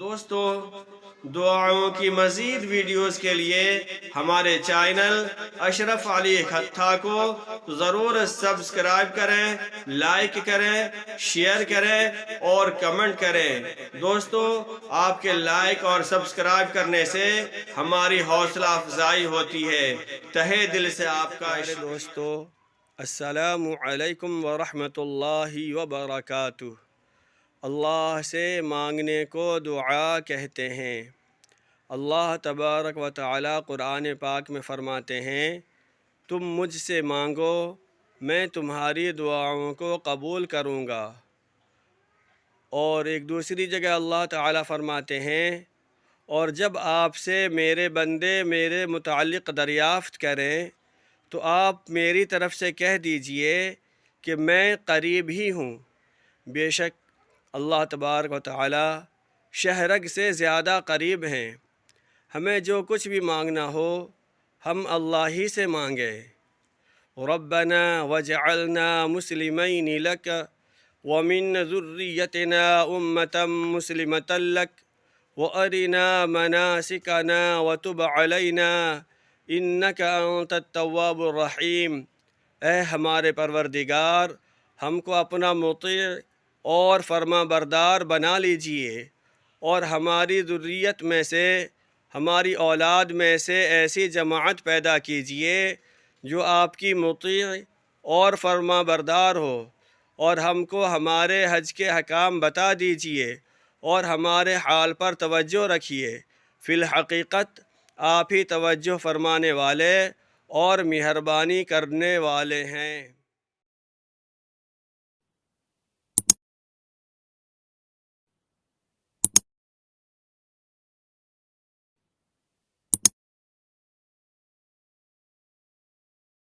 دوستو، دعاؤں کی مزید ویڈیوز کے لیے ہمارے چینل اشرف علی خطہ کو ضرور سبسکرائب کریں، لائک کریں، شیئر کریں اور کمنٹ کریں۔ دوستو، آپ کے لائک اور سبسکرائب کرنے سے ہماری حوصلہ افزائی ہوتی ہے۔ تہہ دل سے آپ کا دوستو، السلام علیکم ورحمۃ اللہ وبرکاتہ۔ اللہ سے مانگنے کو دعا کہتے ہیں۔ اللہ تبارک و تعالی قرآن پاک میں فرماتے ہیں، تم مجھ سے مانگو، میں تمہاری دعاؤں کو قبول کروں گا۔ اور ایک دوسری جگہ اللہ تعالی فرماتے ہیں، اور جب آپ سے میرے بندے میرے متعلق دریافت کریں تو آپ میری طرف سے کہہ دیجئے کہ میں قریب ہی ہوں۔ بے شک اللہ تبارک و تعالی شہرگ سے زیادہ قریب ہیں۔ ہمیں جو کچھ بھی مانگنا ہو ہم اللہ ہی سے مانگیں۔ ربنا وجعلنا مسلمین لک ومن ذریتنا امة مسلمة لک وارنا مناسکنا وتب علینا انک انت التواب الرحیم۔ اے ہمارے پروردگار، ہم کو اپنا مطیع اور فرما بردار بنا لیجئے، اور ہماری ذریت میں سے، ہماری اولاد میں سے ایسی جماعت پیدا کیجئے جو آپ کی مطیع اور فرما بردار ہو، اور ہم کو ہمارے حج کے احکام بتا دیجئے اور ہمارے حال پر توجہ رکھیے۔ فی الحقیقت آپ ہی توجہ فرمانے والے اور مہربانی کرنے والے ہیں۔